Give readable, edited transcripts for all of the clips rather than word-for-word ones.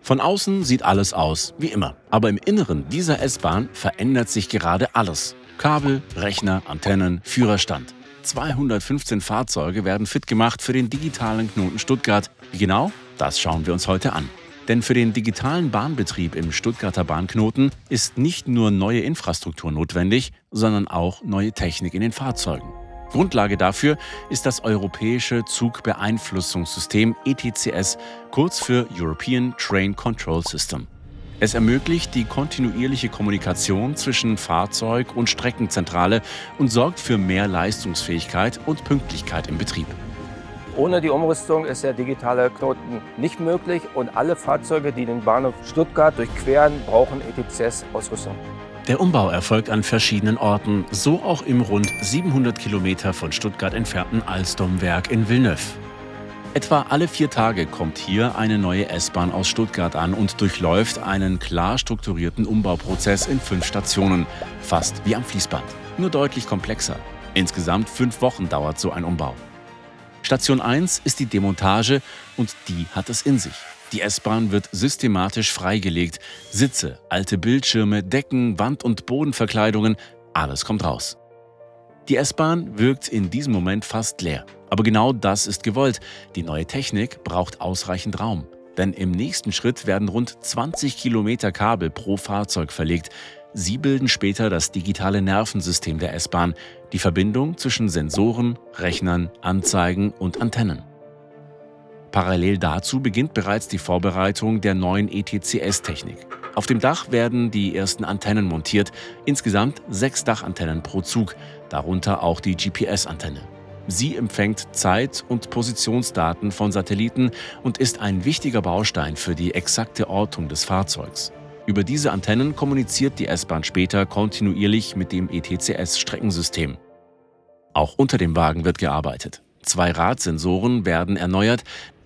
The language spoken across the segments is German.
Von außen sieht alles aus wie immer. Aber im Inneren dieser S-Bahn verändert sich gerade alles. Kabel, Rechner, Antennen, Führerstand. 215 Fahrzeuge werden fit gemacht für den digitalen Knoten Stuttgart. Wie genau? Das schauen wir uns heute an. Denn für den digitalen Bahnbetrieb im Stuttgarter Bahnknoten ist nicht nur neue Infrastruktur notwendig, sondern auch neue Technik in den Fahrzeugen. Grundlage dafür ist das europäische Zugbeeinflussungssystem ETCS, kurz für European Train Control System. Es ermöglicht die kontinuierliche Kommunikation zwischen Fahrzeug und Streckenzentrale und sorgt für mehr Leistungsfähigkeit und Pünktlichkeit im Betrieb. Ohne die Umrüstung ist der digitale Knoten nicht möglich und alle Fahrzeuge, die den Bahnhof Stuttgart durchqueren, brauchen ETCS-Ausrüstung. Der Umbau erfolgt an verschiedenen Orten, so auch im rund 700 Kilometer von Stuttgart entfernten Alstom-Werk in Villeneuve. Etwa alle 4 Tage kommt hier eine neue S-Bahn aus Stuttgart an und durchläuft einen klar strukturierten Umbauprozess in 5 Stationen, fast wie am Fließband, nur deutlich komplexer. Insgesamt 5 Wochen dauert so ein Umbau. Station 1 ist die Demontage und die hat es in sich. Die S-Bahn wird systematisch freigelegt. Sitze, alte Bildschirme, Decken, Wand- und Bodenverkleidungen, alles kommt raus. Die S-Bahn wirkt in diesem Moment fast leer. Aber genau das ist gewollt. Die neue Technik braucht ausreichend Raum. Denn im nächsten Schritt werden rund 20 Kilometer Kabel pro Fahrzeug verlegt. Sie bilden später das digitale Nervensystem der S-Bahn, die Verbindung zwischen Sensoren, Rechnern, Anzeigen und Antennen. Parallel dazu beginnt bereits die Vorbereitung der neuen ETCS-Technik. Auf dem Dach werden die ersten Antennen montiert, insgesamt 6 Dachantennen pro Zug, darunter auch die GPS-Antenne. Sie empfängt Zeit- und Positionsdaten von Satelliten und ist ein wichtiger Baustein für die exakte Ortung des Fahrzeugs. Über diese Antennen kommuniziert die S-Bahn später kontinuierlich mit dem ETCS-Streckensystem. Auch unter dem Wagen wird gearbeitet. 2 Radsensoren werden erneuert.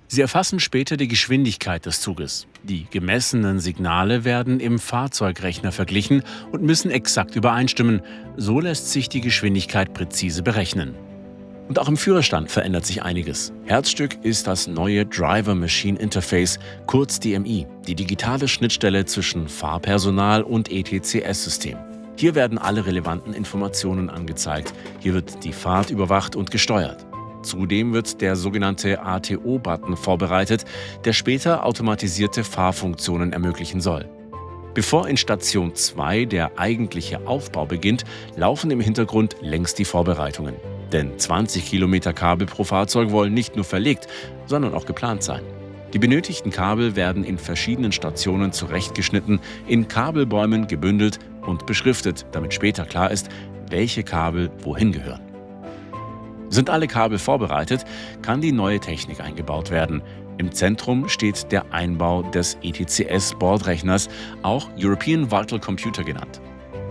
Sie erfassen später die Geschwindigkeit des Zuges. Die gemessenen Signale werden im Fahrzeugrechner verglichen und müssen exakt übereinstimmen. So lässt sich die Geschwindigkeit präzise berechnen. Und auch im Führerstand verändert sich einiges. Herzstück ist das neue Driver-Machine Interface, kurz DMI, die digitale Schnittstelle zwischen Fahrpersonal und ETCS-System. Hier werden alle relevanten Informationen angezeigt. Hier wird die Fahrt überwacht und gesteuert. Zudem wird der sogenannte ATO-Button vorbereitet, der später automatisierte Fahrfunktionen ermöglichen soll. Bevor in Station 2 der eigentliche Aufbau beginnt, laufen im Hintergrund längst die Vorbereitungen. Denn 20 Kilometer Kabel pro Fahrzeug wollen nicht nur verlegt, sondern auch geplant sein. Die benötigten Kabel werden in verschiedenen Stationen zurechtgeschnitten, in Kabelbäumen gebündelt und beschriftet, damit später klar ist, welche Kabel wohin gehören. Sind alle Kabel vorbereitet, kann die neue Technik eingebaut werden. Im Zentrum steht der Einbau des ETCS-Bordrechners, auch European Vital Computer genannt.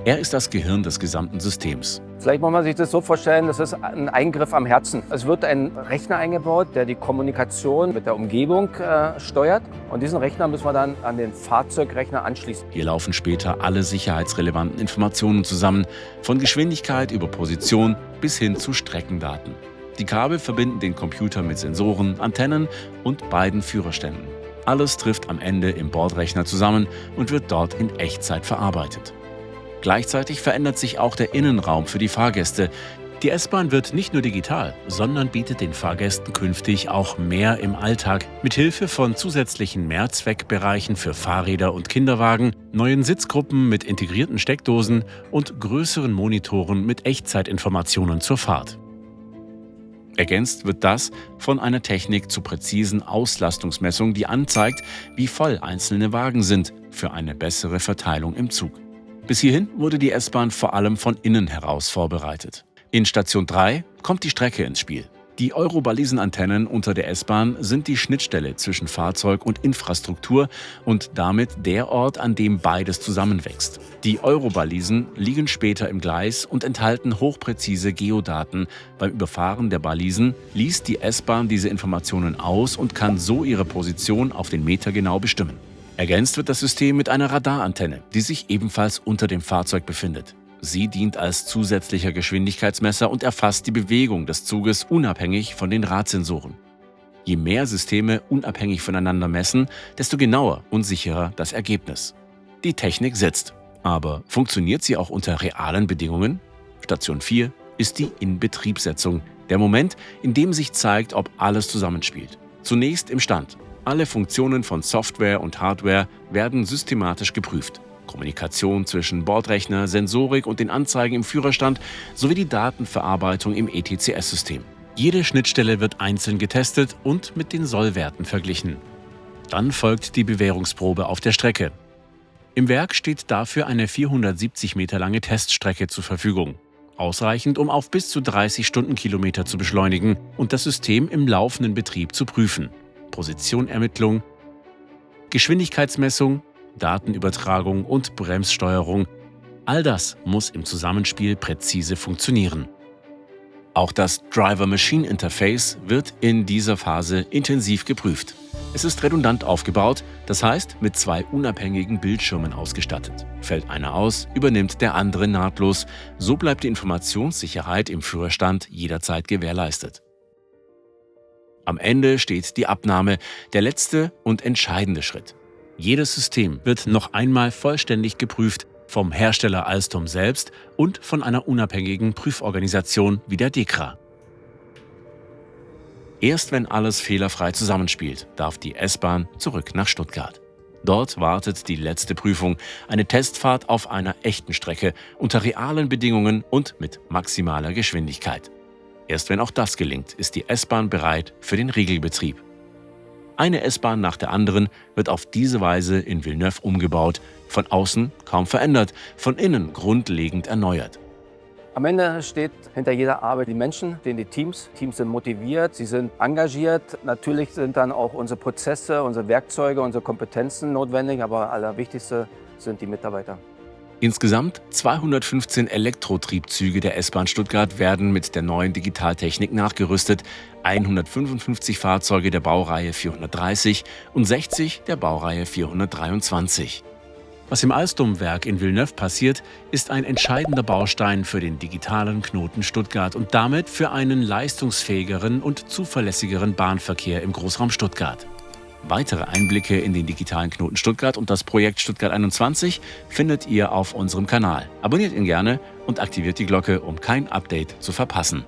Er ist das Gehirn des gesamten Systems. Vielleicht muss man sich das so vorstellen, das ist ein Eingriff am Herzen. Es wird ein Rechner eingebaut, der die Kommunikation mit der Umgebung steuert. Und diesen Rechner müssen wir dann an den Fahrzeugrechner anschließen. Hier laufen später alle sicherheitsrelevanten Informationen zusammen, von Geschwindigkeit über Position bis hin zu Streckendaten. Die Kabel verbinden den Computer mit Sensoren, Antennen und beiden Führerständen. Alles trifft am Ende im Bordrechner zusammen und wird dort in Echtzeit verarbeitet. Gleichzeitig verändert sich auch der Innenraum für die Fahrgäste. Die S-Bahn wird nicht nur digital, sondern bietet den Fahrgästen künftig auch mehr im Alltag. Mithilfe von zusätzlichen Mehrzweckbereichen für Fahrräder und Kinderwagen, neuen Sitzgruppen mit integrierten Steckdosen und größeren Monitoren mit Echtzeitinformationen zur Fahrt. Ergänzt wird das von einer Technik zur präzisen Auslastungsmessung, die anzeigt, wie voll einzelne Wagen sind, für eine bessere Verteilung im Zug. Bis hierhin wurde die S-Bahn vor allem von innen heraus vorbereitet. In Station 3 kommt die Strecke ins Spiel. Die Eurobalisenantennen unter der S-Bahn sind die Schnittstelle zwischen Fahrzeug und Infrastruktur und damit der Ort, an dem beides zusammenwächst. Die Eurobalisen liegen später im Gleis und enthalten hochpräzise Geodaten. Beim Überfahren der Balisen liest die S-Bahn diese Informationen aus und kann so ihre Position auf den Meter genau bestimmen. Ergänzt wird das System mit einer Radarantenne, die sich ebenfalls unter dem Fahrzeug befindet. Sie dient als zusätzlicher Geschwindigkeitsmesser und erfasst die Bewegung des Zuges unabhängig von den Radsensoren. Je mehr Systeme unabhängig voneinander messen, desto genauer und sicherer das Ergebnis. Die Technik sitzt. Aber funktioniert sie auch unter realen Bedingungen? Station 4 ist die Inbetriebsetzung, der Moment, in dem sich zeigt, ob alles zusammenspielt. Zunächst im Stand. Alle Funktionen von Software und Hardware werden systematisch geprüft. Kommunikation zwischen Bordrechner, Sensorik und den Anzeigen im Führerstand sowie die Datenverarbeitung im ETCS-System. Jede Schnittstelle wird einzeln getestet und mit den Sollwerten verglichen. Dann folgt die Bewährungsprobe auf der Strecke. Im Werk steht dafür eine 470 Meter lange Teststrecke zur Verfügung. Ausreichend, um auf bis zu 30 Stundenkilometer zu beschleunigen und das System im laufenden Betrieb zu prüfen. Positionermittlung, Geschwindigkeitsmessung, Datenübertragung und Bremssteuerung. All das muss im Zusammenspiel präzise funktionieren. Auch das Driver-Machine-Interface wird in dieser Phase intensiv geprüft. Es ist redundant aufgebaut, das heißt mit 2 unabhängigen Bildschirmen ausgestattet. Fällt einer aus, übernimmt der andere nahtlos. So bleibt die Informationssicherheit im Führerstand jederzeit gewährleistet. Am Ende steht die Abnahme, der letzte und entscheidende Schritt. Jedes System wird noch einmal vollständig geprüft, vom Hersteller Alstom selbst und von einer unabhängigen Prüforganisation wie der DEKRA. Erst wenn alles fehlerfrei zusammenspielt, darf die S-Bahn zurück nach Stuttgart. Dort wartet die letzte Prüfung, eine Testfahrt auf einer echten Strecke, unter realen Bedingungen und mit maximaler Geschwindigkeit. Erst wenn auch das gelingt, ist die S-Bahn bereit für den Regelbetrieb. Eine S-Bahn nach der anderen wird auf diese Weise in Villeneuve umgebaut, von außen kaum verändert, von innen grundlegend erneuert. Am Ende steht hinter jeder Arbeit die Menschen, die Teams. Teams sind motiviert, sie sind engagiert. Natürlich sind dann auch unsere Prozesse, unsere Werkzeuge, unsere Kompetenzen notwendig, aber allerwichtigste sind die Mitarbeiter. Insgesamt 215 Elektrotriebzüge der S-Bahn Stuttgart werden mit der neuen Digitaltechnik nachgerüstet, 155 Fahrzeuge der Baureihe 430 und 60 der Baureihe 423. Was im Alstom-Werk in Villeneuve passiert, ist ein entscheidender Baustein für den digitalen Knoten Stuttgart und damit für einen leistungsfähigeren und zuverlässigeren Bahnverkehr im Großraum Stuttgart. Weitere Einblicke in den digitalen Knoten Stuttgart und das Projekt Stuttgart 21 findet ihr auf unserem Kanal. Abonniert ihn gerne und aktiviert die Glocke, um kein Update zu verpassen.